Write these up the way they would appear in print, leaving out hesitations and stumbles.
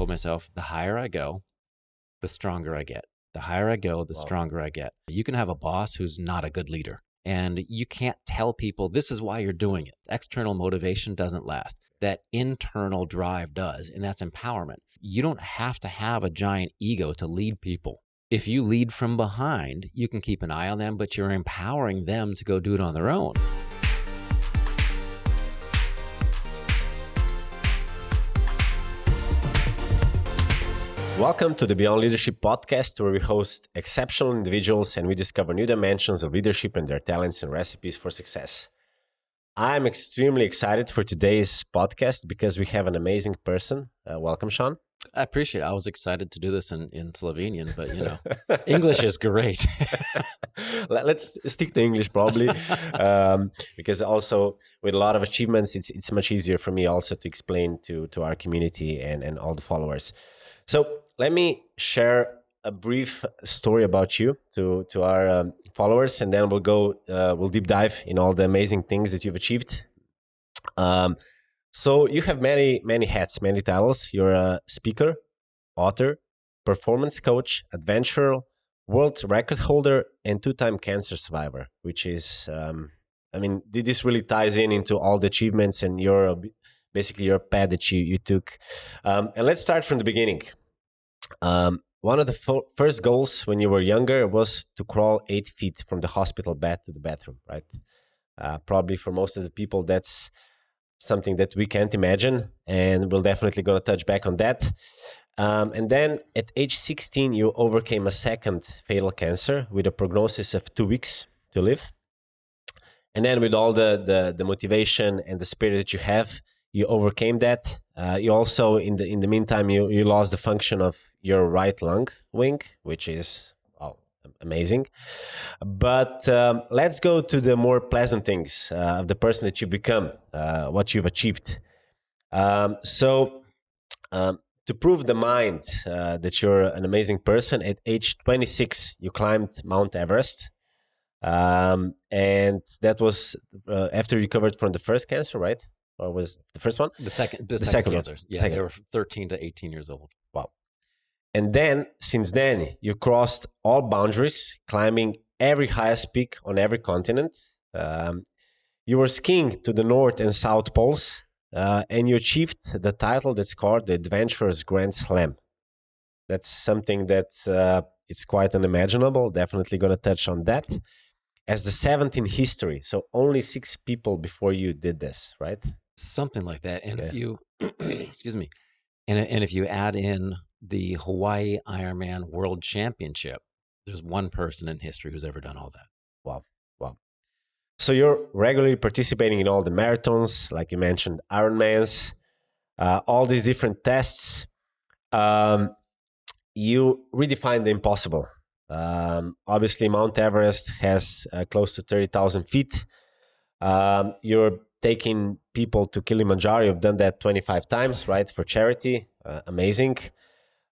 told myself, the higher I go, the stronger I get. The higher I go, the stronger I get. You can have a boss who's not a good leader, and you can't tell people this is why you're doing it. External motivation doesn't last. That internal drive does, and that's empowerment. You don't have to have a giant ego to lead people. If you lead from behind, you can keep an eye on them, but you're empowering them to go do it on their own. Welcome to the Beyond Leadership podcast, where we host exceptional individuals and we discover new dimensions of leadership and their talents and recipes for success. I'm extremely excited for today's podcast because we have an amazing person. Welcome, Sean. I appreciate it. I was excited to do this in Slovenian, but English is great. Let's stick to English probably, because also with a lot of achievements, it's much easier for me also to explain to our community and all the followers. So let me share a brief story about you to our followers, and then we'll deep dive in all the amazing things that you've achieved. So you have many hats, many titles. You're a speaker, author, performance coach, adventurer, world record holder, and 2-time cancer survivor, which is, this really ties into all the achievements and basically your path that you took. And let's start from the beginning. One of the first goals when you were younger was to crawl 8 feet from the hospital bed to the bathroom, right? Probably for most of the people, that's something that we can't imagine, and we're definitely going to touch back on that. And then at age 16, you overcame a second fatal cancer with a prognosis of 2 weeks to live. And then with all the motivation and the spirit that you have, you overcame that. You also, in the meantime, you lost the function of your right lung wing, which is amazing. But let's go to the more pleasant things of the person that you become, what you've achieved. So to prove the mind that you're an amazing person, at age 26, you climbed Mount Everest. And that was after you recovered from the first cancer, right? Or was the first one? The second cancer. One. Yeah, they were 13 to 18 years old. Wow. And then, since then, you crossed all boundaries, climbing every highest peak on every continent. You were skiing to the North and South Poles, and you achieved the title that's called the Adventurer's Grand Slam. That's something that it's quite unimaginable. Definitely going to touch on that. As the 7th in history, so only 6 people before you did this, right? Something like that. And if you, excuse me, and if you add in the Hawaii Ironman World Championship, there's one person in history who's ever done all that. Wow. So you're regularly participating in all the marathons, like you mentioned, Ironmans, all these different tests. You redefine the impossible. Obviously, Mount Everest has close to 30,000 feet. You're taking people to Kilimanjaro. You've done that 25 times, right, for charity. Amazing.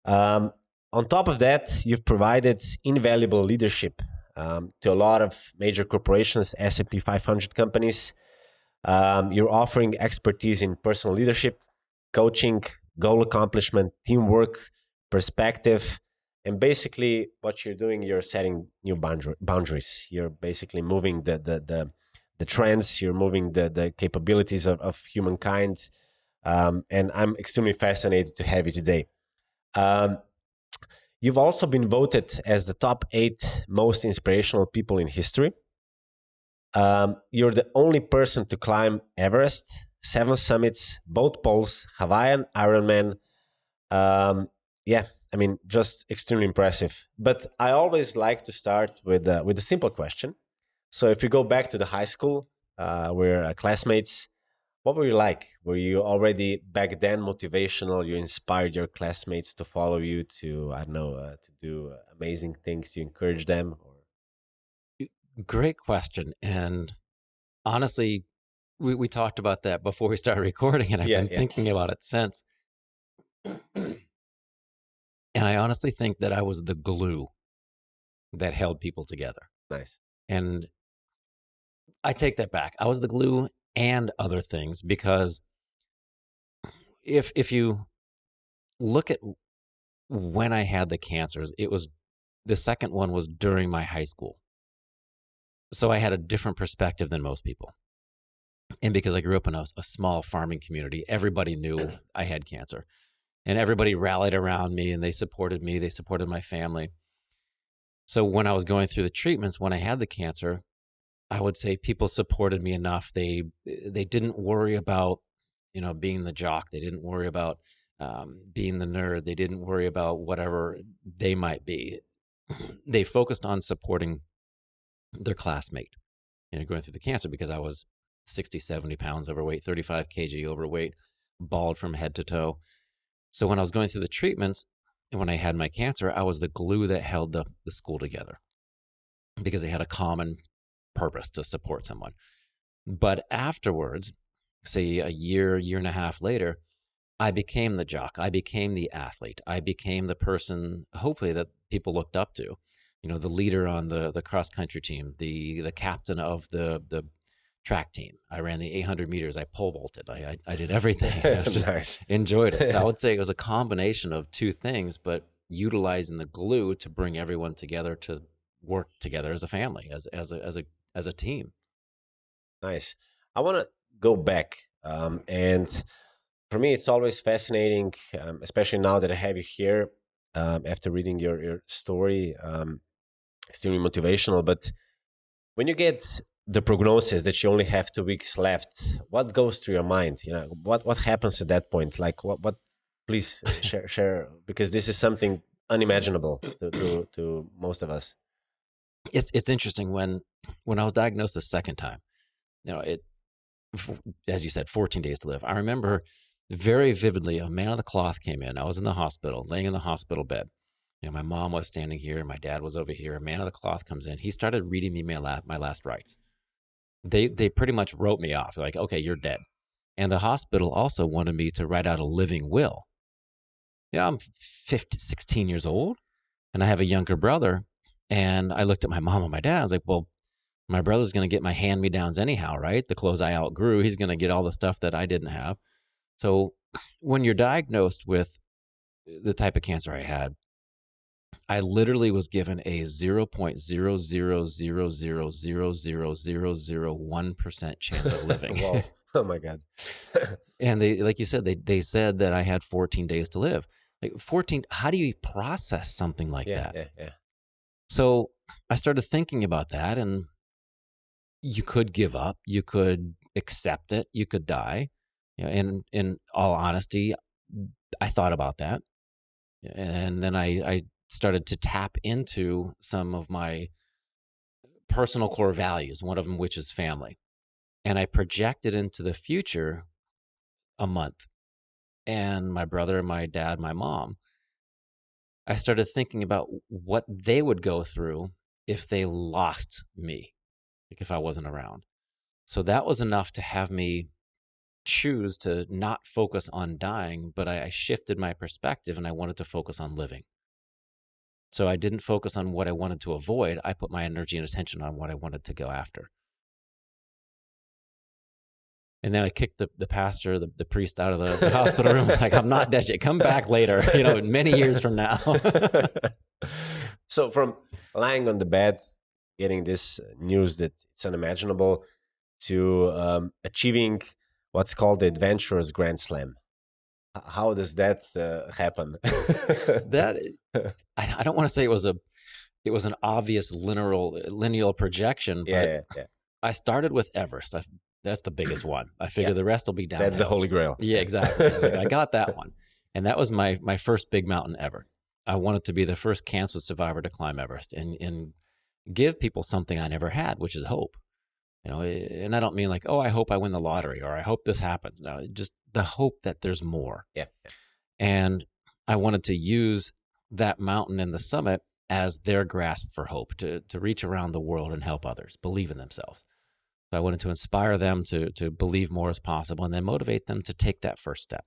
On top of that, you've provided invaluable leadership to a lot of major corporations, S&P 500 companies. You're offering expertise in personal leadership, coaching, goal accomplishment, teamwork, perspective. And basically, what you're doing, you're setting new boundaries. You're basically moving the trends. You're moving the capabilities of humankind. And I'm extremely fascinated to have you today. You've also been voted as the top 8 most inspirational people in history. You're the only person to climb Everest, 7 summits, both poles, Hawaiian Ironman. Just extremely impressive. But I always like to start with a simple question. So if you go back to the high school, we're classmates. What were you like? Were you already back then motivational? You inspired your classmates to follow you to do amazing things. You encourage them? Great question. And honestly, we talked about that before we started recording, and I've been thinking about it since. And I honestly think that I was the glue that held people together. Nice. And I take that back. I was the glue and other things, because if you look at when I had the cancers, the second one was during my high school. So I had a different perspective than most people. And because I grew up in a small farming community, everybody knew I had cancer. And everybody rallied around me, and they supported me. They supported my family. So when I was going through the treatments, when I had the cancer, I would say people supported me enough. They didn't worry about, being the jock. They didn't worry about being the nerd. They didn't worry about whatever they might be. They focused on supporting their classmate, going through the cancer, because I was 60, 70 pounds overweight, 35 kg overweight, bald from head to toe. So when I was going through the treatments and when I had my cancer, I was the glue that held the school together, because they had a common purpose to support someone. But afterwards, say a year and a half later, I became the jock. I became the athlete. I became the person, hopefully, that people looked up to. The leader on the cross country team, the captain of the track team. I ran the 800 meters. I pole vaulted. I did everything. I just Nice. enjoyed it. So I would say it was a combination of two things, but utilizing the glue to bring everyone together to work together as a family, as a team. Nice. I want to go back, and for me, it's always fascinating, especially now that I have you here. After reading your story, extremely motivational. But when you get the prognosis that you only have 2 weeks left, what goes through your mind? What happens at that point? Like what? Please share, because this is something unimaginable to most of us. It's interesting when I was diagnosed the second time. As you said, 14 days to live. I remember very vividly, a man of the cloth came in. I was in the hospital, laying in the hospital bed. My mom was standing here, my dad was over here. A man of the cloth comes in. He started reading me my last rites. They pretty much wrote me off. Like, okay, you're dead. And the hospital also wanted me to write out a living will. I'm 16 years old, and I have a younger brother. And I looked at my mom and my dad. I was like, well, my brother's going to get my hand-me-downs anyhow, right? The clothes I outgrew. He's going to get all the stuff that I didn't have. So when you're diagnosed with the type of cancer I had, I literally was given a 0.000000001% chance of living. Wow. Oh my God. And they, like you said, they said that I had 14 days to live. Like 14, how do you process something like that? Yeah. So I started thinking about that, and you could give up, you could accept it, you could die. And in all honesty, I thought about that. And then I started to tap into some of my personal core values, one of them which is family. And I projected into the future a month. And my brother, my dad, my mom, I started thinking about what they would go through if they lost me, like if I wasn't around. So that was enough to have me choose to not focus on dying, but I shifted my perspective and I wanted to focus on living. So I didn't focus on what I wanted to avoid. I put my energy and attention on what I wanted to go after. And then I kicked the pastor, the priest out of the hospital room. Like, I'm not dead yet. Come back later, many years from now. So from lying on the bed, getting this news that it's unimaginable, to achieving what's called the Adventurers Grand Slam. How does that happen? That I don't want to say it was an obvious lineal projection, but Yeah. I started with Everest. That's the biggest one. I figured the rest will be downhill. That's the holy grail. Yeah, exactly. It's like, I got that one. And that was my first big mountain ever. I wanted to be the first cancer survivor to climb Everest and give people something I never had, which is hope. And I don't mean like, oh, I hope I win the lottery or I hope this happens. No, just the hope that there's more. Yeah. And I wanted to use that mountain and the summit as their grasp for hope to reach around the world and help others believe in themselves. So I wanted to inspire them to believe more as possible and then motivate them to take that first step.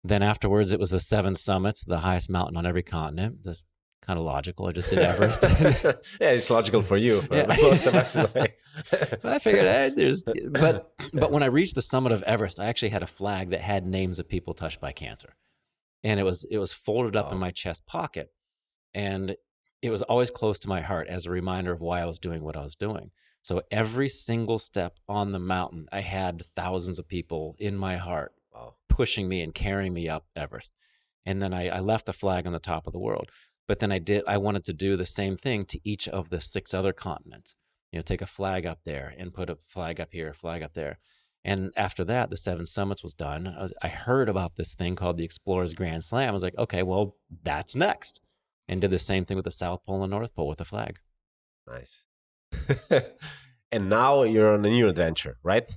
Then afterwards, it was the 7 summits, the highest mountain on every continent. That's kind of logical. I just did Everest. Yeah, it's logical for you. For most of us. I figured, but when I reached the summit of Everest, I actually had a flag that had names of people touched by cancer. and it was folded up in Wow. my chest pocket, and it was always close to my heart as a reminder of why I was doing what I was doing. So every single step on the mountain, I had thousands of people in my heart Wow. pushing me and carrying me up Everest. And then I left the flag on the top of the world. But then I wanted to do the same thing to each of the 6 other continents. You know, take a flag up there and put a flag up here, a flag up there. And after that, the 7 summits was done. I heard about this thing called the Explorers Grand Slam. I was like, okay, well, that's next. And did the same thing with the South Pole and North Pole with the flag. Nice. And now you're on a new adventure, right?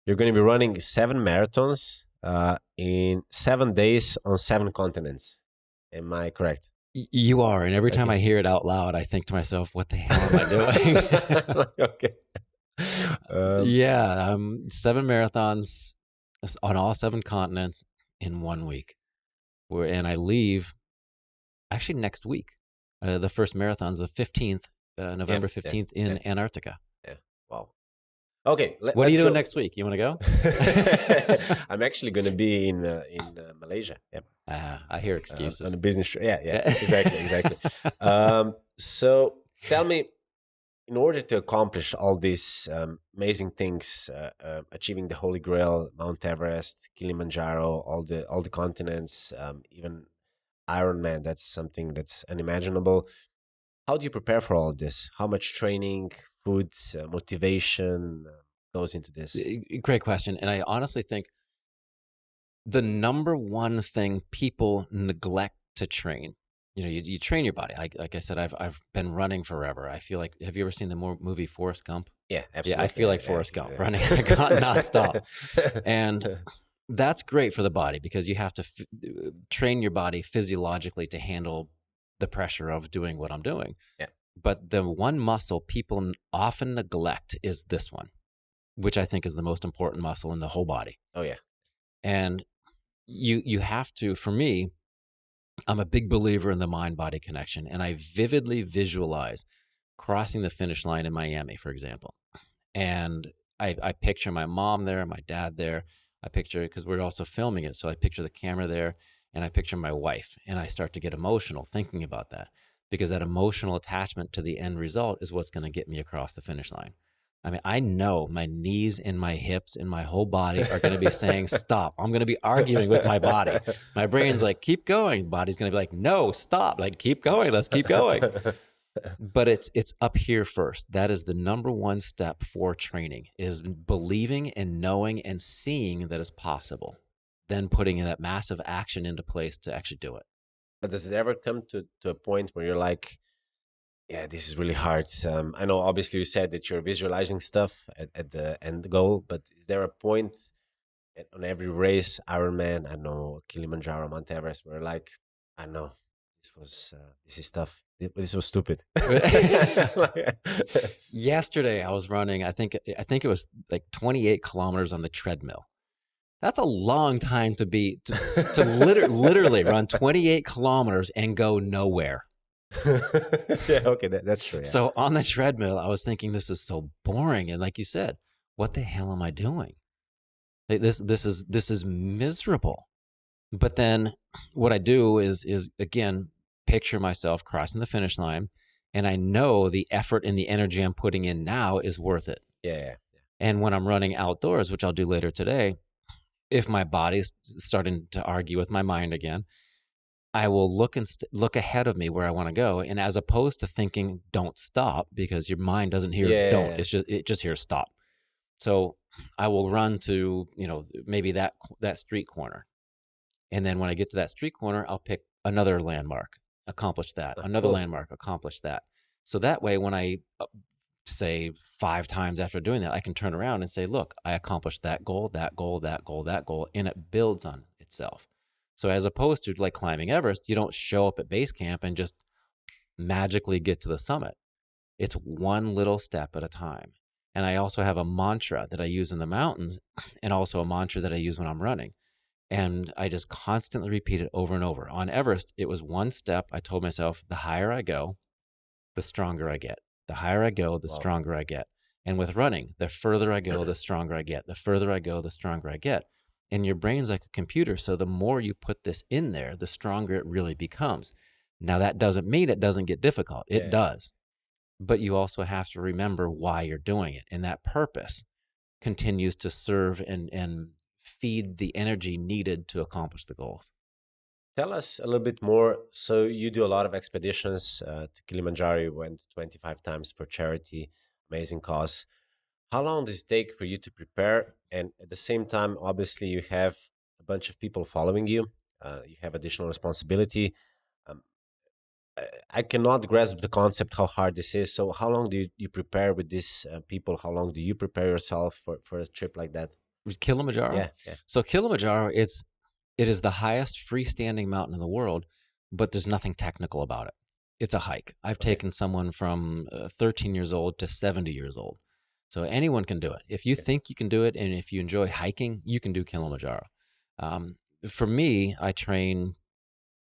You're going to be running 7 marathons in 7 days on 7 continents. Am I correct? You are. And every time Okay. I hear it out loud, I think to myself, what the hell am I doing? Okay. 7 marathons on all 7 continents in 1 week. And I leave actually next week. The first marathon's the 15th, November 15th in Antarctica. Yeah. Wow. Okay. What are you doing next week? You want to go? I'm actually going to be in Malaysia. Yep. I hear excuses. On a business trip. Yeah. Exactly. So tell me, in order to accomplish all these amazing things, achieving the Holy Grail, Mount Everest, Kilimanjaro, all the continents, even Ironman, that's something that's unimaginable. How do you prepare for all this? How much training, food, motivation goes into this? Great question. And I honestly think the number one thing people neglect to train, you train your body. Like I said, I've been running forever. I feel like, have you ever seen the movie Forrest Gump? Yeah, absolutely. Yeah, I feel like Forrest Gump running nonstop. And that's great for the body because you have to train your body physiologically to handle the pressure of doing what I'm doing. Yeah. But the one muscle people often neglect is this one, which I think is the most important muscle in the whole body. Oh, yeah. And you have to, for me, I'm a big believer in the mind-body connection, and I vividly visualize crossing the finish line in Miami, for example. And I picture my mom there, my dad there. I picture, because we're also filming it, so I picture the camera there, and I picture my wife, and I start to get emotional thinking about that, because that emotional attachment to the end result is what's going to get me across the finish line. I mean, I know my knees and my hips and my whole body are going to be saying, stop. I'm going to be arguing with my body. My brain's like, keep going. Body's going to be like, no, stop. Like, keep going. Let's keep going. But it's up here first. That is the number one step for training, is believing and knowing and seeing that it's possible. Then putting that massive action into place to actually do it. But does it ever come to a point where you're like, yeah, this is really hard. I know obviously you said that you're visualizing stuff at the end goal, but is there a point on every race, Ironman, I know, Kilimanjaro, Mount Everest, where like, I know, this is tough. This was stupid. Yesterday I was running, I think it was like 28 kilometers on the treadmill. That's a long time to literally run 28 kilometers and go nowhere. Yeah, okay, that's true. Yeah. So on the treadmill, I was thinking, this is so boring. And like you said, what the hell am I doing? Like, this is miserable. But then what I do is again, picture myself crossing the finish line, and I know the effort and the energy I'm putting in now is worth it. Yeah. And when I'm running outdoors, which I'll do later today, if my body's starting to argue with my mind again, I will look ahead of me where I want to go. And as opposed to thinking, don't stop, because your mind doesn't hear don't, it just hears stop. So I will run to, maybe that street corner. And then when I get to that street corner, I'll pick another landmark, accomplish that, another landmark, accomplish that. So that way, when I say 5 times after doing that, I can turn around and say, look, I accomplished that goal, that goal, that goal, that goal, and it builds on itself. So as opposed to like climbing Everest, you don't show up at base camp and just magically get to the summit. It's one little step at a time. And I also have a mantra that I use in the mountains, and also a mantra that I use when I'm running. And I just constantly repeat it over and over. On Everest, it was one step. I told myself, the higher I go, the stronger I get. The higher I go, the stronger I get. And with running, the further I go, the stronger I get. The further I go, the stronger I get. And your brain's like a computer. So the more you put this in there, the stronger it really becomes. Now, that doesn't mean it doesn't get difficult. It does. But you also have to remember why you're doing it. And that purpose continues to serve and feed the energy needed to accomplish the goals. Tell us a little bit more. So you do a lot of expeditions to Kilimanjaro. You went 25 times for charity, amazing cause. How long does it take for you to prepare? And at the same time, obviously, you have a bunch of people following you. You have additional responsibility. Um, I cannot grasp the concept how hard this is. So how long do you prepare with these people? How long do you prepare yourself for a trip like that? With Kilimanjaro? Yeah. So Kilimanjaro, it is the highest freestanding mountain in the world, but there's nothing technical about it. It's a hike. I've taken someone from 13 years old to 70 years old. So anyone can do it. If you think you can do it, and if you enjoy hiking, you can do Kilimanjaro. For me, I train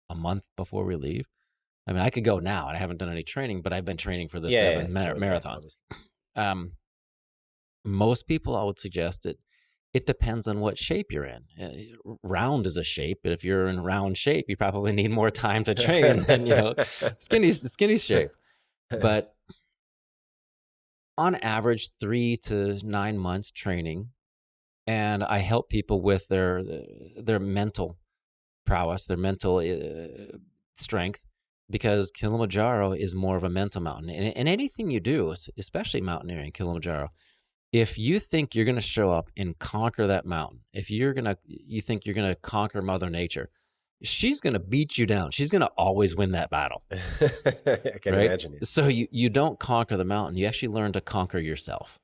a month before we leave. I mean, I could go now, and I haven't done any training, but I've been training for the 7 marathons. Most people, I would suggest it depends on what shape you're in. Round is a shape, but if you're in round shape, you probably need more time to train than skinny shape. But on average, 3 to 9 months training, and I help people with their mental prowess, their mental strength, because Kilimanjaro is more of a mental mountain. And anything you do, especially mountaineering, Kilimanjaro, if you think you're going to show up and conquer that mountain, if you think you're going to conquer Mother Nature, she's going to beat you down. She's going to always win that battle. I can imagine it. So you don't conquer the mountain. You actually learn to conquer yourself.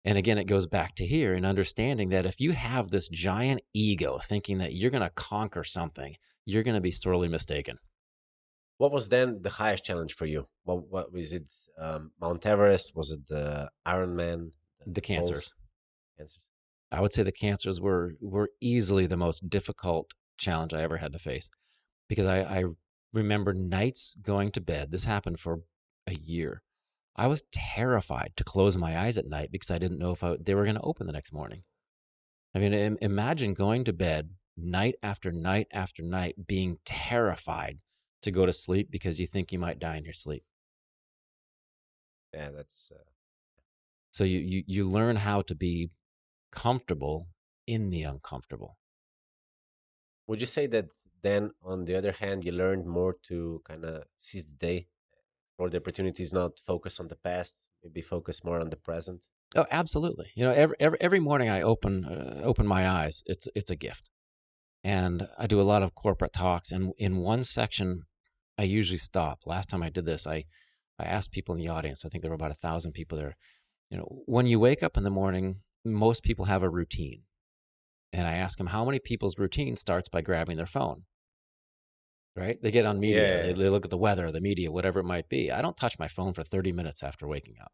And again, it goes back to here and understanding that if you have this giant ego thinking that you're going to conquer something, you're going to be sorely mistaken. What was then the highest challenge for you? What was it? Mount Everest? Was it the Ironman? The cancers. I would say the cancers were easily the most difficult challenge I ever had to face, because I remember nights going to bed. This happened for a year. I was terrified to close my eyes at night because I didn't know if they were going to open the next morning. I mean, imagine going to bed night after night after night, being terrified to go to sleep because you think you might die in your sleep. Yeah, that's... So you learn how to be comfortable in the uncomfortable. Would you say that then, on the other hand, you learned more to kind of seize the day, or the opportunities, not focus on the past, maybe focus more on the present? Oh, absolutely. Every morning I open my eyes, it's a gift. And I do a lot of corporate talks, and in one section, I usually stop. Last time I did this, I asked people in the audience, I think there were about 1,000 people there, when you wake up in the morning, most people have a routine. And I ask them how many people's routine starts by grabbing their phone, right? They get on media, They look at the weather, the media, whatever it might be. I don't touch my phone for 30 minutes after waking up,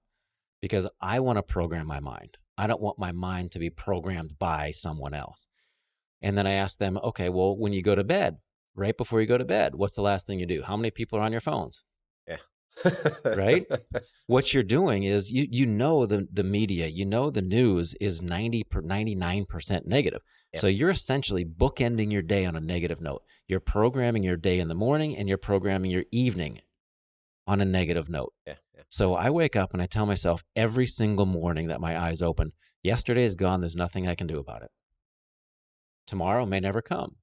because I want to program my mind. I don't want my mind to be programmed by someone else. And then I ask them, okay, well, when you go to bed, right before you go to bed, what's the last thing you do? How many people are on your phones? Yeah. Right? What you're doing is you know the media, the news is 99% negative. Yep. So you're essentially bookending your day on a negative note. You're programming your day in the morning, and you're programming your evening on a negative note. Yeah. So I wake up and I tell myself every single morning that my eyes open, yesterday is gone. There's nothing I can do about it. Tomorrow may never come.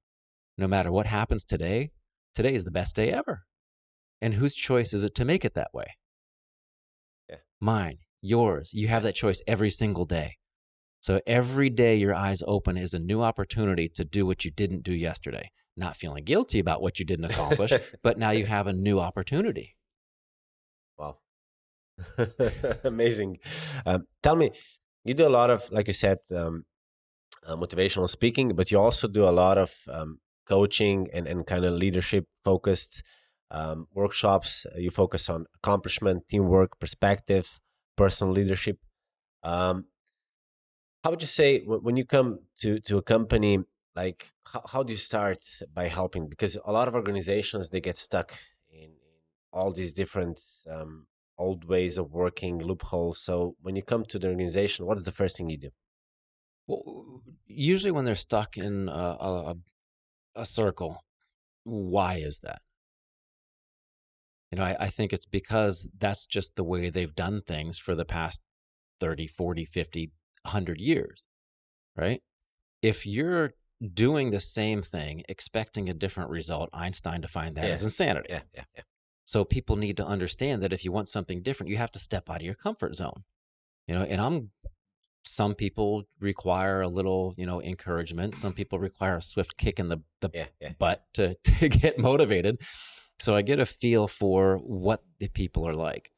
No matter what happens today is the best day ever. And whose choice is it to make it that way? Yeah. Mine, yours. You have that choice every single day. So every day your eyes open is a new opportunity to do what you didn't do yesterday. Not feeling guilty about what you didn't accomplish, but now you have a new opportunity. Wow. Amazing. Tell me, you do a lot of, like you said, motivational speaking, but you also do a lot of coaching and kind of leadership focused workshops. You focus on accomplishment, teamwork, perspective, personal leadership. How would you say when you come to a company, like how do you start by helping? Because a lot of organizations, they get stuck in all these different old ways of working, loopholes. So when you come to the organization, what's the first thing you do? Well, usually when they're stuck in a circle, why is that? I think it's because that's just the way they've done things for the past 30, 40, 50, 100 years, right? If you're doing the same thing, expecting a different result, Einstein defined that as insanity. Yeah. So people need to understand that if you want something different, you have to step out of your comfort zone. And some people require a little, encouragement. Some people require a swift kick in the butt to get motivated. So I get a feel for what the people are like.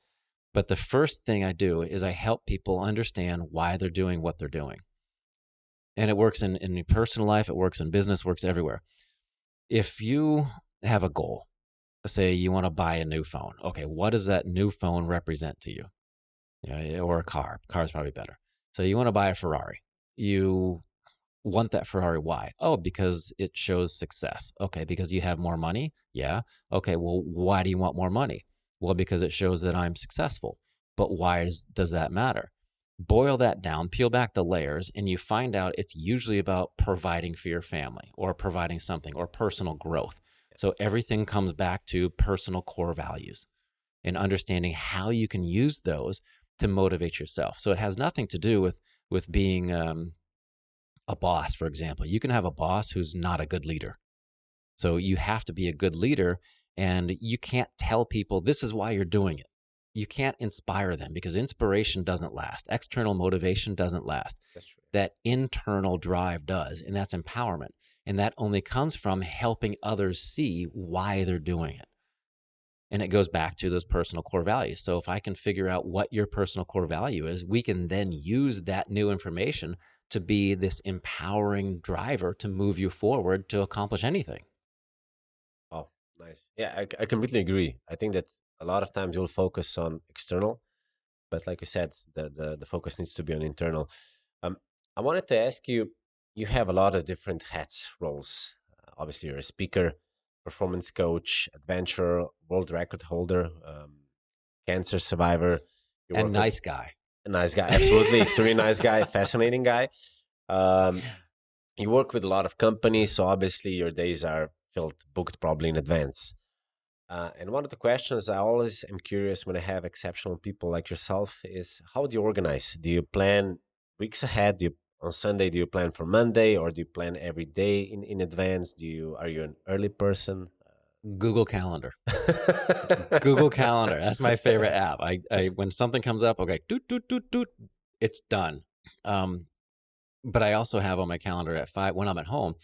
But the first thing I do is I help people understand why they're doing what they're doing. And it works in your personal life, it works in business, works everywhere. If you have a goal, say you want to buy a new phone. Okay, what does that new phone represent to you? Or a car. Car's probably better. So you want to buy a Ferrari. You want that Ferrari. Why? Oh, because it shows success. Okay, because you have more money? Yeah. Okay, well, why do you want more money? Well, because it shows that I'm successful. But why does that matter? Boil that down, peel back the layers, and you find out it's usually about providing for your family or providing something or personal growth. So everything comes back to personal core values and understanding how you can use those to motivate yourself. So it has nothing to do with being a boss, for example. You can have a boss who's not a good leader. So you have to be a good leader, and you can't tell people this is why you're doing it. You can't inspire them because inspiration doesn't last. External motivation doesn't last. That's true. That internal drive does, and that's empowerment. And that only comes from helping others see why they're doing it. And it goes back to those personal core values. So if I can figure out what your personal core value is, we can then use that new information to be this empowering driver to move you forward to accomplish anything. Oh, nice. Yeah, I completely agree. I think that a lot of times you'll focus on external, but like you said, the focus needs to be on internal. I wanted to ask you, you have a lot of different hats, roles. Obviously, you're a speaker, performance coach, adventurer, world record holder, cancer survivor. And nice guy. A nice guy, absolutely. Extremely nice guy, fascinating guy. You work with a lot of companies, so obviously your days are booked probably in advance. And one of the questions I always am curious when I have exceptional people like yourself is, how do you organize? Do you plan weeks ahead? On Sunday, do you plan for Monday, or do you plan every day in advance? Are you an early person? Google Calendar. Google Calendar. That's my favorite app. I when something comes up, okay, doot, doot, doot, doot, it's done. But I also have on my calendar at 5 when I'm at home,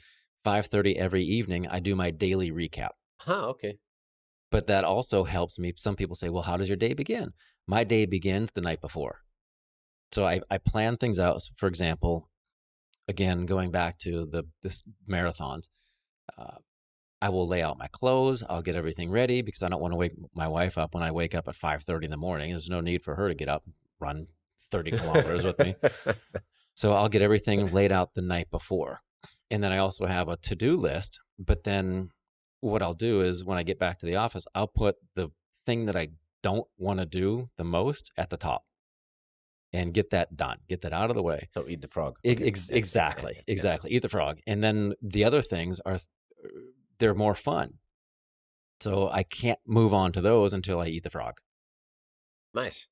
5:30 every evening, I do my daily recap. Okay. But that also helps me. Some people say, well, how does your day begin? My day begins the night before. So I plan things out. For example, again, going back to this marathons, I will lay out my clothes. I'll get everything ready because I don't want to wake my wife up when I wake up at 5:30 in the morning. There's no need for her to get up, run 30 kilometers with me. So I'll get everything laid out the night before. And then I also have a to-do list. But then what I'll do is when I get back to the office, I'll put the thing that I don't want to do the most at the top and get that done, get that out of the way. So eat the frog. Exactly. Eat the frog. And then the other things they're more fun. So I can't move on to those until I eat the frog. Nice.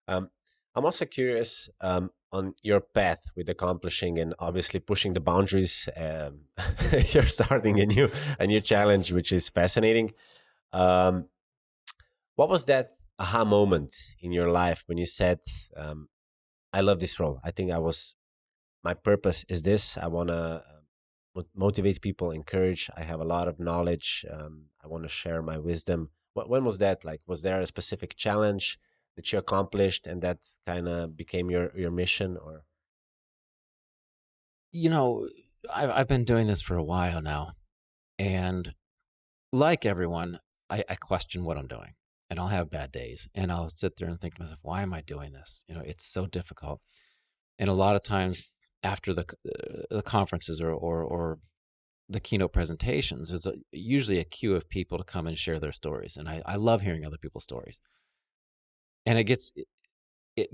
I'm also curious on your path with accomplishing and obviously pushing the boundaries. You're starting a new challenge, which is fascinating. What was that aha moment in your life when you said, I love this role. I think my purpose is this. I want to motivate people, encourage. I have a lot of knowledge. I want to share my wisdom. When was that? Like, was there a specific challenge that you accomplished and that kind of became your mission? Or, I've been doing this for a while now, and like everyone, I question what I'm doing, and I'll have bad days, and I'll sit there and think to myself, why am I doing this? It's so difficult. And a lot of times after the conferences or the keynote presentations, there's usually a queue of people to come and share their stories. And I love hearing other people's stories. And it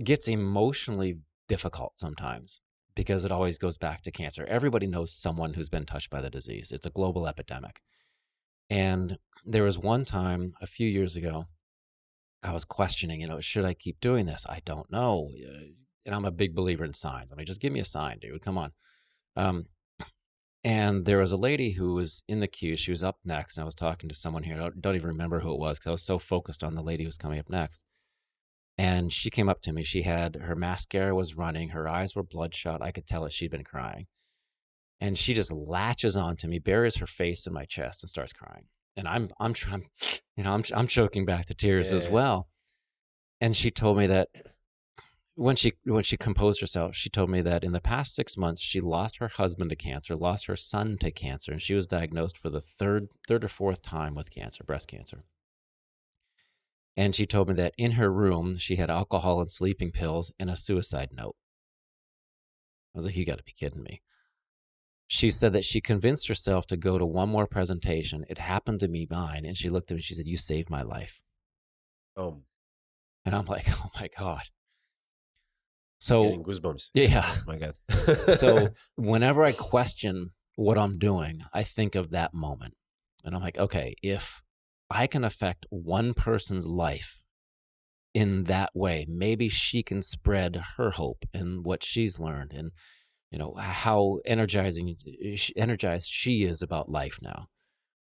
gets emotionally difficult sometimes because it always goes back to cancer. Everybody knows someone who's been touched by the disease. It's a global epidemic. And there was one time a few years ago, I was questioning, should I keep doing this? I don't know. And I'm a big believer in signs. I mean, just give me a sign, dude. Come on. And there was a lady who was in the queue. She was up next, and I was talking to someone here. I don't even remember who it was because I was so focused on the lady who was coming up next. And she came up to me. Her mascara was running. Her eyes were bloodshot. I could tell that she'd been crying. And she just latches onto me, buries her face in my chest, and starts crying. And I'm trying, I'm choking back the tears as well. And she told me that when she composed herself, she told me that in the past 6 months, she lost her husband to cancer, lost her son to cancer, and she was diagnosed for the third or fourth time with cancer, breast cancer. And she told me that in her room, she had alcohol and sleeping pills and a suicide note. I was like, you got to be kidding me. She said that she convinced herself to go to one more presentation. It happened to be mine. And she looked at me and she said, you saved my life. Oh. And I'm like, oh my God. So getting goosebumps. Yeah. Oh my God. So whenever I question what I'm doing, I think of that moment. And I'm like, okay, if I can affect one person's life in that way, maybe she can spread her hope and what she's learned and, how energized she is about life now.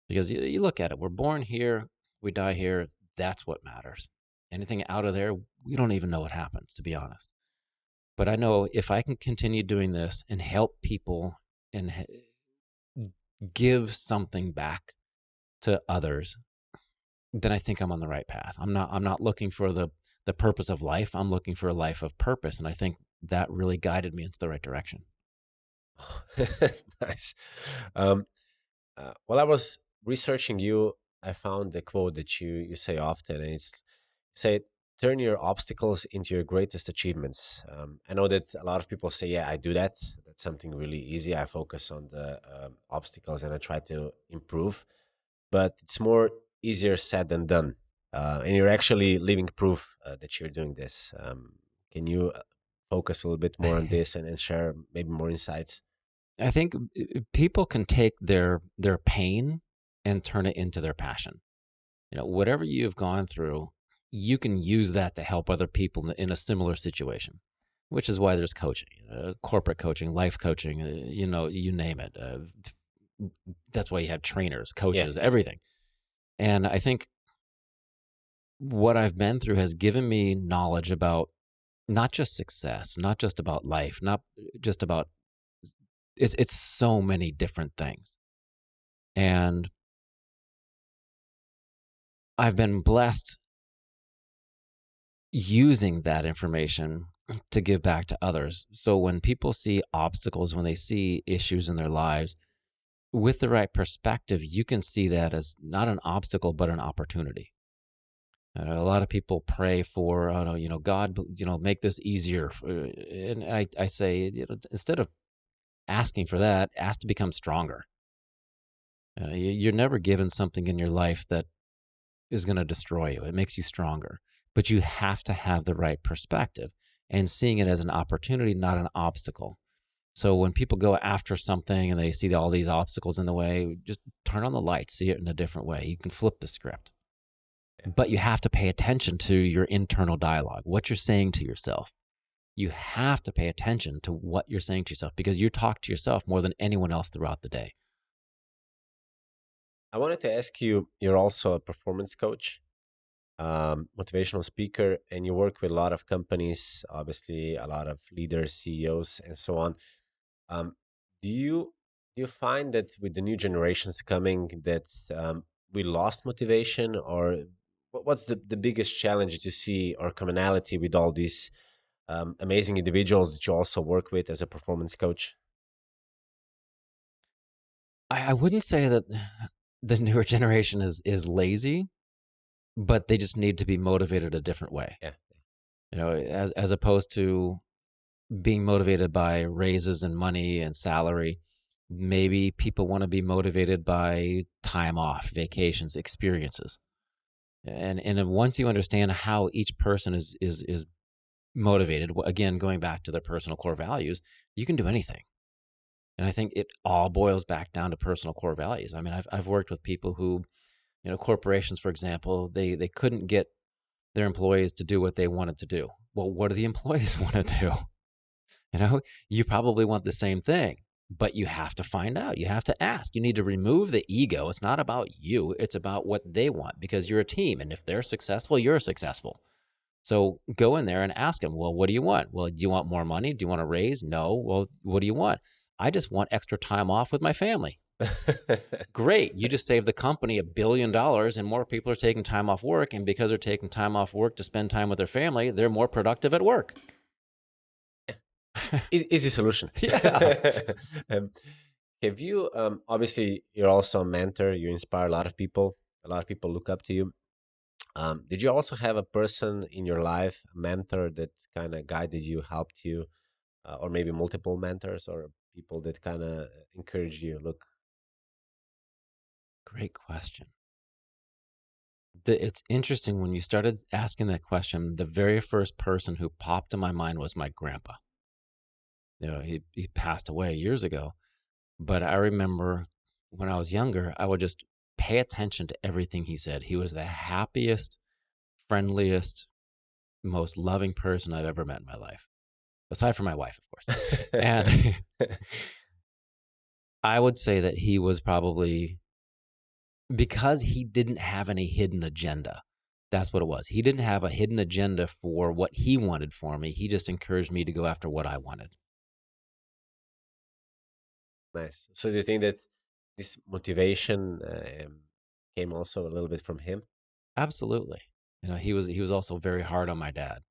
Because you look at it, we're born here, we die here, that's what matters. Anything out of there, we don't even know what happens, to be honest. But I know if I can continue doing this and help people and give something back to others, then I think I'm on the right path. I'm not looking for the purpose of life. I'm looking for a life of purpose. And I think that really guided me into the right direction. Nice. While I was researching you, I found a quote that you say often, and it's say, turn your obstacles into your greatest achievements. I know that a lot of people say, yeah, I do that. That's something really easy. I focus on the obstacles and I try to improve, but it's more easier said than done. And you're actually living proof that you're doing this. Can you focus a little bit more on this and share maybe more insights? I think people can take their pain and turn it into their passion. Whatever you've gone through, you can use that to help other people in a similar situation, which is why there's coaching, corporate coaching, life coaching, you name it. That's why you have trainers, coaches, everything. And I think what I've been through has given me knowledge about not just success, not just about life, not just about, it's so many different things. And I've been blessed using that information to give back to others. So when people see obstacles, when they see issues in their lives, with the right perspective, you can see that as not an obstacle, but an opportunity. And a lot of people pray for, God, make this easier. And I say, instead of asking for that, ask to become stronger. You're never given something in your life that is going to destroy you. It makes you stronger. But you have to have the right perspective and seeing it as an opportunity, not an obstacle. So when people go after something and they see all these obstacles in the way, just turn on the light, see it in a different way. You can flip the script. But you have to pay attention to your internal dialogue, what you're saying to yourself. You have to pay attention to what you're saying to yourself because you talk to yourself more than anyone else throughout the day. I wanted to ask you, you're also a performance coach, motivational speaker, and you work with a lot of companies, obviously a lot of leaders, CEOs, and so on. Do you find that with the new generations coming that we lost motivation, or what's the biggest challenge that you see or commonality with all these amazing individuals that you also work with as a performance coach? I wouldn't say that the newer generation is lazy, but they just need to be motivated a different way. Yeah. As opposed to being motivated by raises and money and salary, maybe people want to be motivated by time off, vacations, experiences. And once you understand how each person is motivated, again, going back to their personal core values, you can do anything. And I think it all boils back down to personal core values. I mean, I've worked with people who, corporations, for example, they couldn't get their employees to do what they wanted to do. Well, what do the employees want to do? You probably want the same thing, but you have to find out. You have to ask. You need to remove the ego. It's not about you. It's about what they want, because you're a team. And if they're successful, you're successful. So go in there and ask them, well, what do you want? Well, do you want more money? Do you want a raise? No. Well, what do you want? I just want extra time off with my family. Great. You just saved the company $1 billion, and more people are taking time off work. And because they're taking time off work to spend time with their family, they're more productive at work. Easy solution. Yeah. Have you, obviously, you're also a mentor. You inspire a lot of people. A lot of people look up to you. Did you also have a person in your life, a mentor that kind of guided you, helped you, or maybe multiple mentors or people that kind of encouraged you? Look. Great question. It's interesting, when you started asking that question, the very first person who popped in my mind was my grandpa. He passed away years ago, but I remember when I was younger, I would just pay attention to everything he said. He was the happiest, friendliest, most loving person I've ever met in my life, aside from my wife, of course. And I would say that he was probably, because he didn't have any hidden agenda. That's what it was. He didn't have a hidden agenda for what he wanted for me. He just encouraged me to go after what I wanted. Nice. So do you think that this motivation came also a little bit from him? Absolutely. He was also very hard on my dad,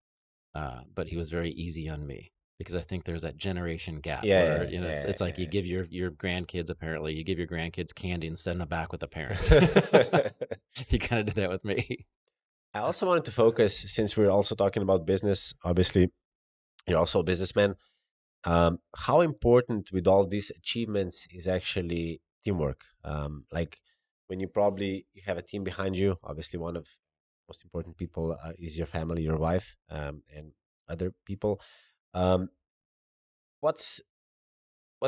but he was very easy on me, because I think there's that generation gap where it's like you give your grandkids, apparently you give your grandkids candy and send them back with the parents. He kind of did that with me. I also wanted to focus, since we're also talking about business, obviously you're also a businessman. How important with all these achievements is actually teamwork? Like when you have a team behind you, obviously one of the most important people is your family, your wife, and other people. What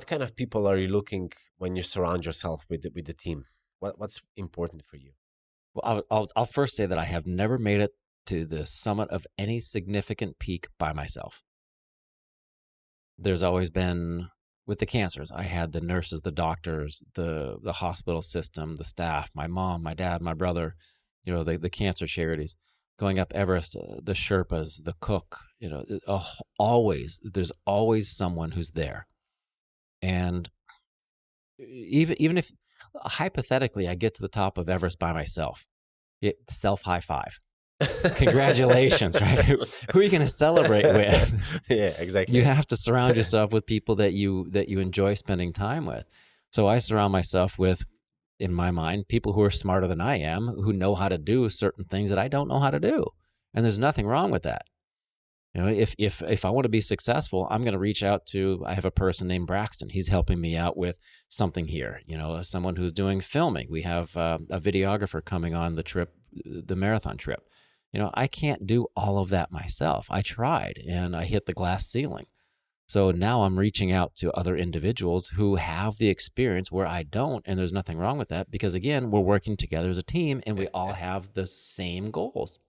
kind of people are you looking when you surround yourself with the team? What's important for you? Well, I'll first say that I have never made it to the summit of any significant peak by myself. There's always been, with the cancers, I had the nurses, the doctors, the hospital system, the staff, my mom, my dad, my brother, the cancer charities, going up Everest, the Sherpas, the cook, there's always someone who's there. And even if hypothetically I get to the top of Everest by myself, self high five. Congratulations, right? Who are you going to celebrate with? Yeah, exactly. You have to surround yourself with people that you enjoy spending time with. So I surround myself with, in my mind, people who are smarter than I am, who know how to do certain things that I don't know how to do. And there's nothing wrong with that. If I want to be successful, I'm going to reach out to, I have a person named Braxton. He's helping me out with something here, someone who's doing filming. We have a videographer coming on the trip, the marathon trip. I can't do all of that myself. I tried and I hit the glass ceiling. So now I'm reaching out to other individuals who have the experience where I don't, and there's nothing wrong with that, because again, we're working together as a team and we all have the same goals.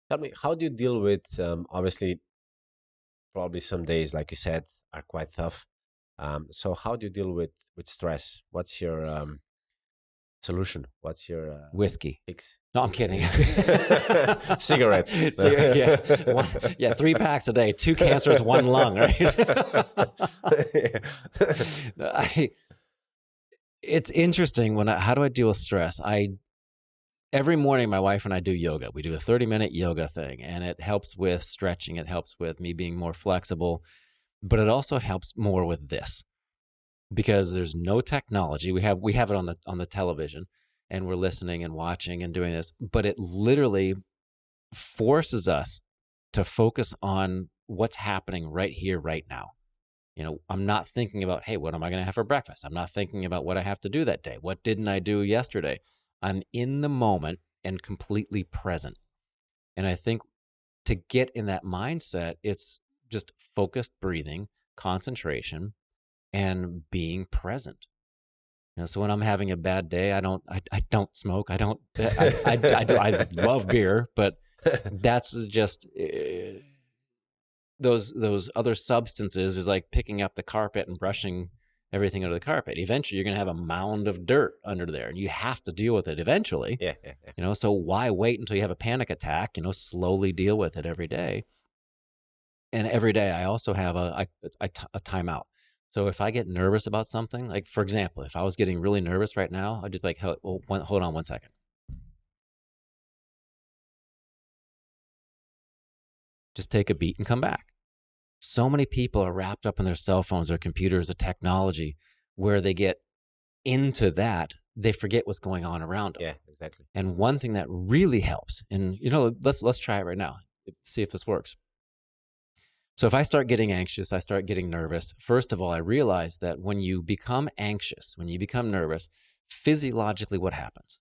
Tell me, how do you deal with, obviously, probably some days, like you said, are quite tough. So how do you deal with stress? What's your solution? What's your whiskey? Fix? No, I'm kidding. Cigarettes. Yeah, 3 packs a day, 2 cancers, 1 lung, right? It's interesting how do I deal with stress? Every morning, my wife and I do yoga. We do a 30-minute yoga thing, and it helps with stretching. It helps with me being more flexible, but it also helps more with this, because there's no technology. We have it on the television, and we're listening and watching and doing this, but it literally forces us to focus on what's happening right here, right now. I'm not thinking about, hey, what am I going to have for breakfast? I'm not thinking about what I have to do that day. What didn't I do yesterday? I'm in the moment and completely present. And I think to get in that mindset, it's just focused breathing, concentration, and being present. So when I'm having a bad day, I don't smoke. I love beer, but that's just those other substances is like picking up the carpet and brushing everything under the carpet. Eventually, you're going to have a mound of dirt under there, and you have to deal with it eventually. Yeah. So why wait until you have a panic attack? Slowly deal with it every day. And every day, I also have a timeout. So if I get nervous about something, like for example, if I was getting really nervous right now, I'd just be like, hold on 1 second. Just take a beat and come back. So many people are wrapped up in their cell phones or computers or technology where they get into that, they forget what's going on around them. Yeah, exactly. And one thing that really helps, and let's try it right now, see if this works. So if I start getting anxious, I start getting nervous. First of all, I realize that when you become anxious, when you become nervous, physiologically what happens?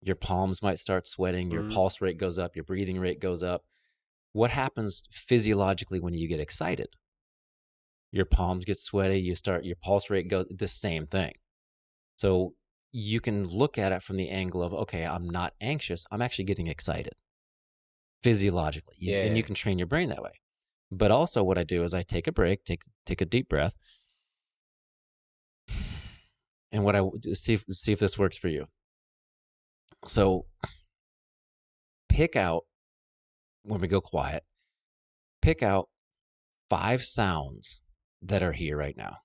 Your palms might start sweating, your pulse rate goes up, your breathing rate goes up. What happens physiologically when you get excited? Your palms get sweaty, your pulse rate goes, the same thing. So you can look at it from the angle of, okay, I'm not anxious, I'm actually getting excited physiologically. And you can train your brain that way. But also what I do is I take a break, take a deep breath. And what I see if this works for you. So pick out, when we go quiet, pick out 5 sounds that are here right now.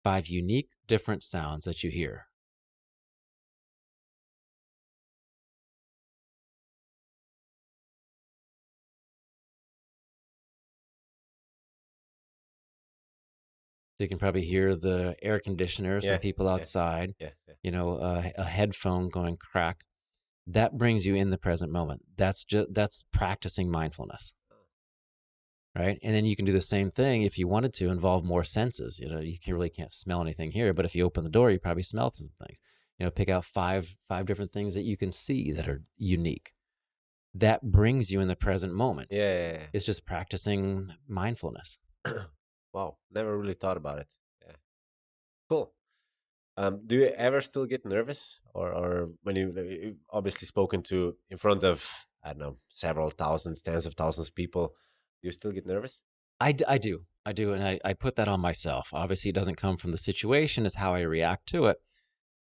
5 unique, different sounds that you hear. So you can probably hear the air conditioner, some people outside, a headphone going crack. That brings you in the present moment. That's practicing mindfulness. Right? And then you can do the same thing if you wanted to involve more senses. You really can't smell anything here, but if you open the door, you probably smell some things. Pick out five different things that you can see that are unique. That brings you in the present moment. Yeah. It's just practicing mindfulness. Wow, never really thought about it. Yeah, cool. Do you ever still get nervous, or when you've obviously spoken to in front of, I don't know, several thousands, tens of thousands of people, do you still get nervous? I do, and I put that on myself. Obviously, it doesn't come from the situation; it's how I react to it.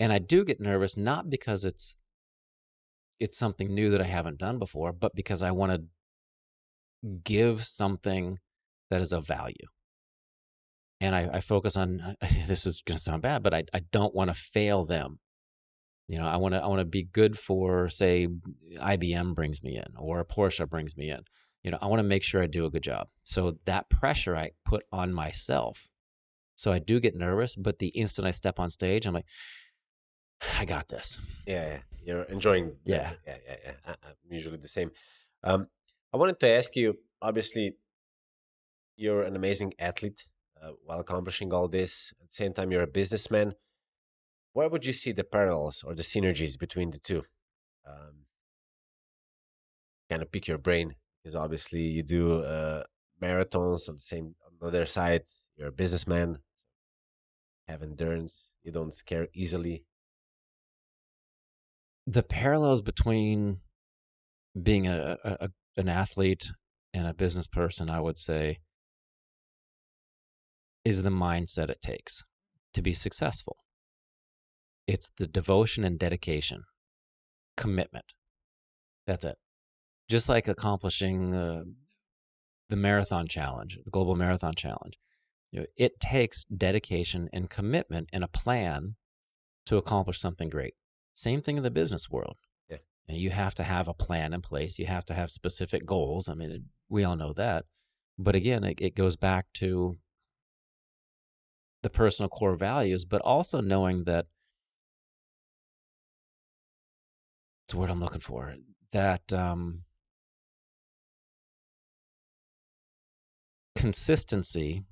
And I do get nervous, not because it's something new that I haven't done before, but because I want to give something that is of value. And I focus on, this is going to sound bad, but I don't want to fail them. I want to be good for, say, IBM brings me in or Porsche brings me in. I want to make sure I do a good job. So that pressure I put on myself. So I do get nervous, but the instant I step on stage, I'm like, I got this. Yeah. You're enjoying. Yeah. I'm usually the same. I wanted to ask you, obviously, you're an amazing athlete while accomplishing all this. At the same time, you're a businessman. Where would you see the parallels or the synergies between the two? Kind of pick your brain, because obviously you do marathons on the other side. You're a businessman, have endurance, you don't scare easily. The parallels between being an athlete and a business person, I would say, is the mindset it takes to be successful. It's the devotion and dedication, commitment. That's it. Just like accomplishing the marathon challenge, the global marathon challenge. It takes dedication and commitment and a plan to accomplish something great. Same thing in the business world. Yeah. You have to have a plan in place. You have to have specific goals. I mean, we all know that. But again, it goes back to the personal core values, but also knowing that, it's the word I'm looking for, that consistency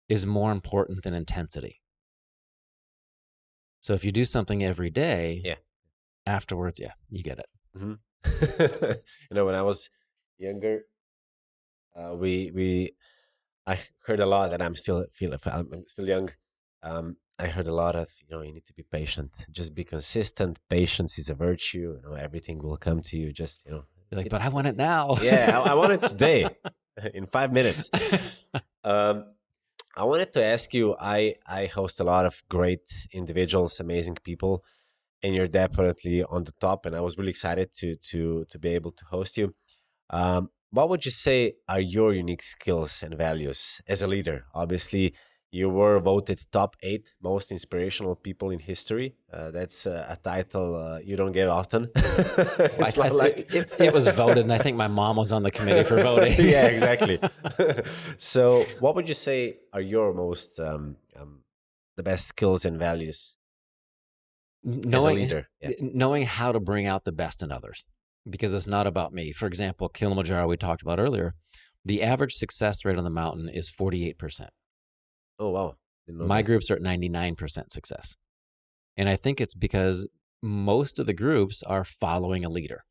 is more important than intensity. So if you do something every day, afterwards, you get it. Mm-hmm. When I was younger, I heard a lot, and I'm still young. I heard a lot of, you need to be patient, just be consistent. Patience is a virtue. Everything will come to you. Just You're like, but I want it now. Yeah, I want it today, in 5 minutes. I wanted to ask you. I host a lot of great individuals, amazing people, and you're definitely on the top. And I was really excited to be able to host you. What would you say are your unique skills and values as a leader? Obviously, you were voted top 8 most inspirational people in history. That's a title you don't get often. It was voted, and I think my mom was on the committee for voting. Yeah, exactly. So, what would you say are your most the best skills and values as a leader? Yeah. Knowing how to bring out the best in others, because it's not about me. For example, Kilimanjaro, we talked about earlier, the average success rate on the mountain is 48%. Oh, wow. My groups are at 99% success. And I think it's because most of the groups are following a leader.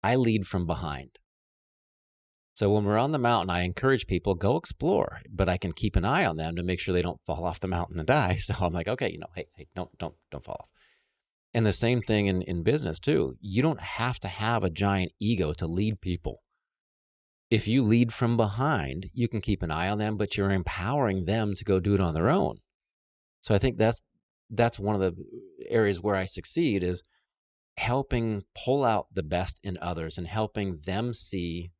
I lead from behind. So when we're on the mountain, I encourage people, go explore, but I can keep an eye on them to make sure they don't fall off the mountain and die. So I'm like, okay, hey, don't fall off. And the same thing in business too. You don't have to have a giant ego to lead people. If you lead from behind, you can keep an eye on them, but you're empowering them to go do it on their own. So I think that's one of the areas where I succeed, is helping pull out the best in others and helping them see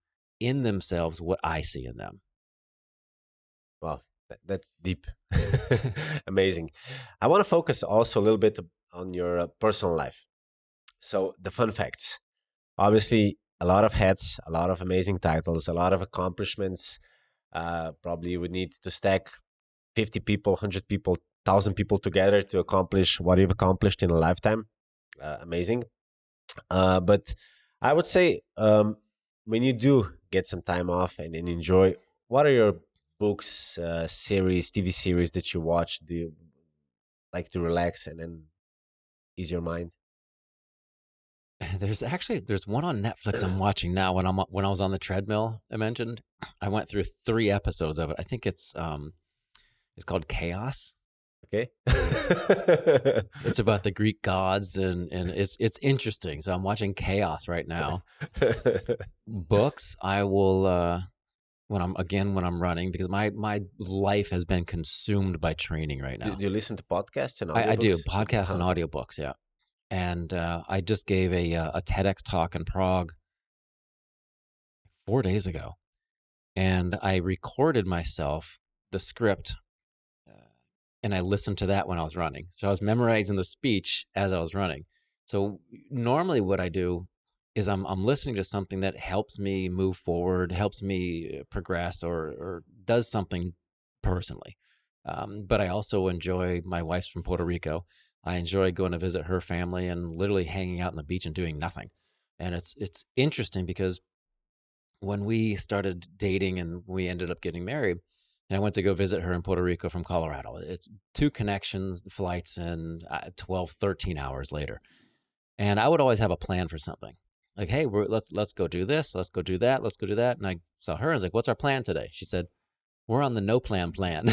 in themselves what I see in them. Wow, that's deep. Amazing. I want to focus also a little bit on your personal life. So the fun facts. Obviously, a lot of hats, a lot of amazing titles, a lot of accomplishments. Probably you would need to stack 50 people, 100 people, 1,000 people together to accomplish what you've accomplished in a lifetime. Amazing. But I would say when you do get some time off and enjoy, what are your books, series, TV series that you watch? Do you like to relax and then ease your mind? There's one on Netflix I'm watching now. When I was on the treadmill, I mentioned, I went through 3 episodes of it. I think it's called Chaos. Okay. It's about the Greek gods and it's interesting. So I'm watching Chaos right now. Books, I will when I'm running, because my life has been consumed by training right now. Do you listen to podcasts and audiobooks? I do podcasts and audiobooks, yeah. And I just gave a TEDx talk in Prague 4 days ago, and I recorded myself, the script, and I listened to that when I was running. So I was memorizing the speech as I was running. So normally what I do is I'm listening to something that helps me move forward, helps me progress, or does something personally. But I also enjoy, my wife's from Puerto Rico. I enjoy going to visit her family and literally hanging out on the beach and doing nothing. And it's interesting because when we started dating and we ended up getting married, and I went to go visit her in Puerto Rico from Colorado, it's 2 connections, flights, and 12, 13 hours later. And I would always have a plan for something. Like, hey, let's go do this, let's go do that, let's go do that. And I saw her, I was like, what's our plan today? She said, we're on the no plan. I'm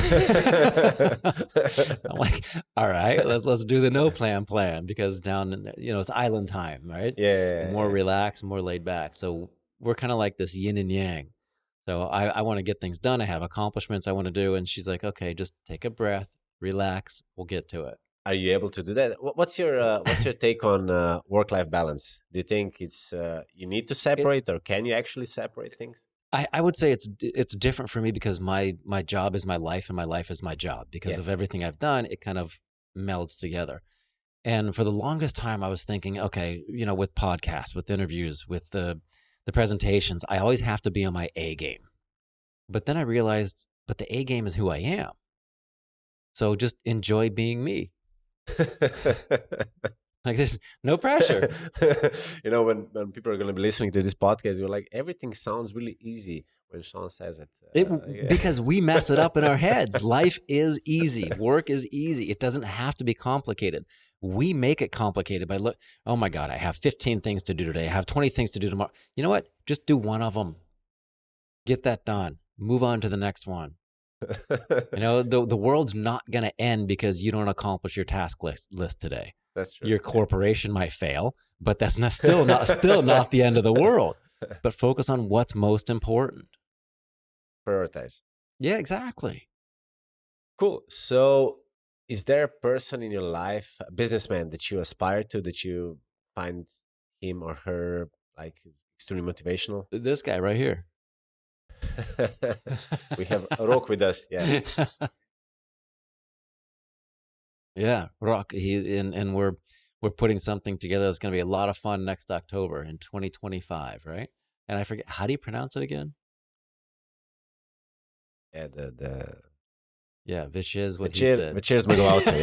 like, all right, let's do the no plan, because down, it's island time, right? Yeah. More relaxed, more laid back. So we're kind of like this yin and yang. So I want to get things done. I have accomplishments I want to do. And she's like, okay, just take a breath, relax, we'll get to it. Are you able to do that? What's your take on work-life balance? Do you think it's you need to separate, or can you actually separate things? I would say it's different for me, because my job is my life and my life is my job. Because of everything I've done, it kind of melds together. And for the longest time, I was thinking, okay, with podcasts, with interviews, with the presentations, I always have to be on my A game. But then I realized, but the A game is who I am. So just enjoy being me. Like, there's no pressure. When people are going to be listening to this podcast, you're like, everything sounds really easy when Sean says it. Because we mess it up in our heads. Life is easy. Work is easy. It doesn't have to be complicated. We make it complicated by oh my God, I have 15 things to do today. I have 20 things to do tomorrow. You know what? Just do one of them. Get that done. Move on to the next one. The world's not going to end because you don't accomplish your task list today. That's true. Your corporation might fail, but that's still not the end of the world. But focus on what's most important. Prioritize. Yeah, exactly. Cool. So is there a person in your life, a businessman that you aspire to, that you find him or her like extremely motivational? This guy right here. We have Rock with us. Yeah. Yeah, Rock. And we're putting something together that's going to be a lot of fun next October in 2025, right? And I forget, how do you pronounce it again? Yeah, which is what he said. Večer zmagovalcev,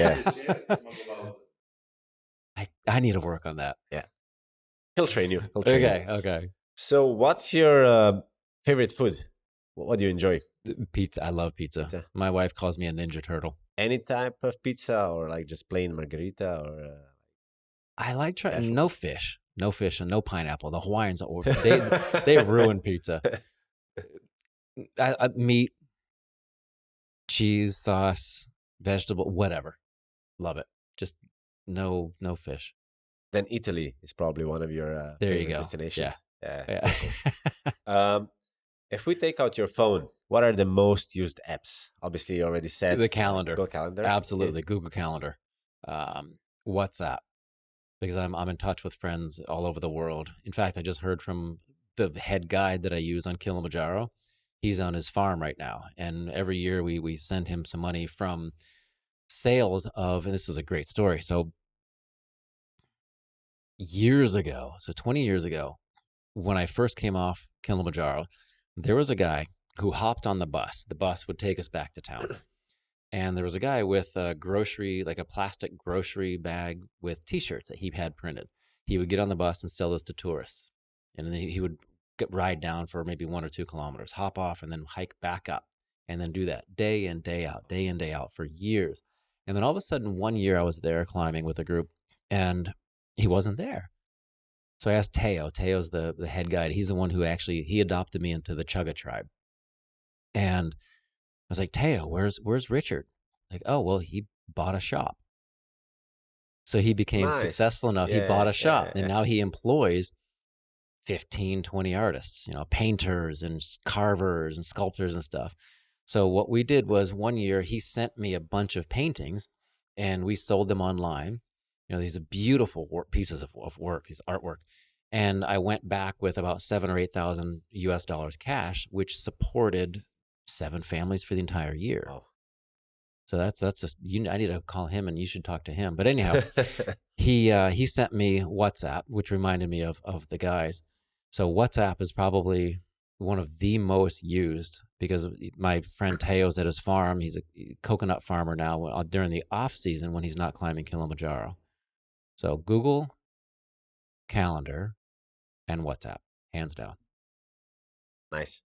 yeah. I need to work on that. Yeah. He'll train you. Okay. So what's your favorite food? What do you enjoy? Pizza. I love pizza. My wife calls me a Ninja Turtle. Any type of pizza or like just plain margarita or... I like trying no fish and no pineapple. The Hawaiians, they ruin pizza. Meat, cheese, sauce, vegetable, whatever. Love it. Just no fish. Then Italy is probably one of your destinations. Yeah. Cool. If we take out your phone, what are the most used apps? Obviously, you already said the calendar. Google Calendar. Absolutely, okay. Google Calendar. WhatsApp, because I'm in touch with friends all over the world. In fact, I just heard from the head guide that I use on Kilimanjaro. He's on his farm right now, and every year we send him some money from sales of, and this is a great story. So 20 years ago, when I first came off Kilimanjaro, there was a guy who hopped on the bus. The bus would take us back to town. And there was a guy with a plastic grocery bag with T-shirts that he had printed. He would get on the bus and sell those to tourists. And then he would ride down for maybe 1 or 2 kilometers, hop off, and then hike back up, and then do that day in, day out for years. And then all of a sudden, one year I was there climbing with a group, and he wasn't there. So I asked Teo. Teo's the head guide. He's the one who he adopted me into the Chugga tribe. And I was like, Teo, where's Richard? Like, oh, well, he bought a shop. So he became successful enough. He bought a shop. And now he employs 15, 20 artists, painters and carvers and sculptors and stuff. So what we did was one year he sent me a bunch of paintings and we sold them online. These are beautiful pieces of work, his artwork. And I went back with about $7,000 or $8,000 cash, which supported 7 families for the entire year. Oh. So that's just, I need to call him and you should talk to him. But anyhow, he sent me WhatsApp, which reminded me of the guys. So WhatsApp is probably one of the most used because my friend Teo's at his farm. He's a coconut farmer now during the off season when he's not climbing Kilimanjaro. So Google, Calendar, and WhatsApp, hands down. Nice.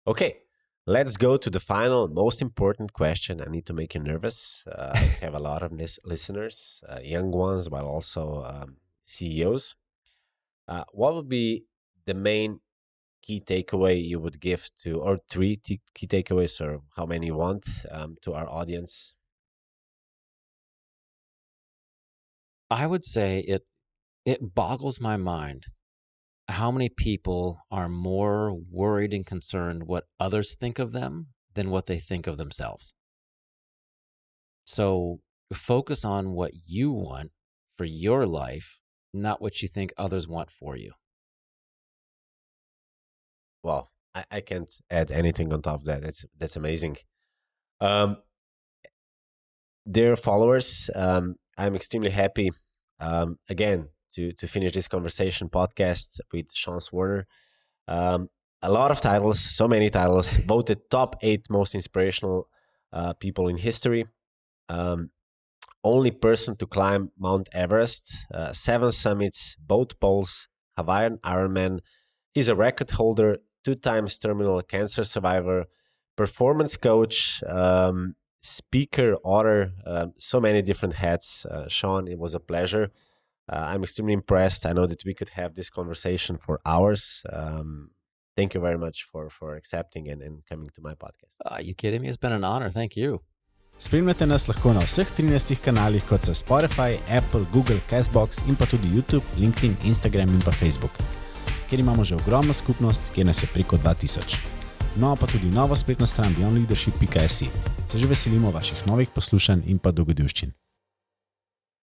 Okay, let's go to the final, most important question. I need to make you nervous. I have a lot of listeners, young ones, but also CEOs. What would be the main key takeaway you would give to, or 3 key takeaways, or how many you want, to our audience? I would say it boggles my mind how many people are more worried and concerned what others think of them than what they think of themselves. So focus on what you want for your life, not what you think others want for you. Well, I can't add anything on top of that. That's amazing. Dear followers, I'm extremely happy, again, to finish this conversation podcast with Swarner. A lot of titles, so many titles, both the top 8 most inspirational people in history. Only person to climb Mount Everest, 7 summits, both poles, Hawaiian Ironman. He's a record holder, 2 times terminal cancer survivor, performance coach, speaker, author, so many different hats. Sean, it was a pleasure. I'm extremely impressed. I know that we could have this conversation for hours. Thank you very much for accepting and coming to my podcast. Are you kidding me? It's been an honor. Thank you. Spremljate nas lahko na vseh 13 kanalih, kot so Spotify, Apple, Google, Castbox in pa tudi YouTube, LinkedIn, Instagram in pa Facebook, kjer imamo že ogromno skupnost, kjer nas je preko 2000. No, pa tudi novo spletno stran beyondleadership.si. Se že veselimo vaših novih poslušanj in pa dogodivščin.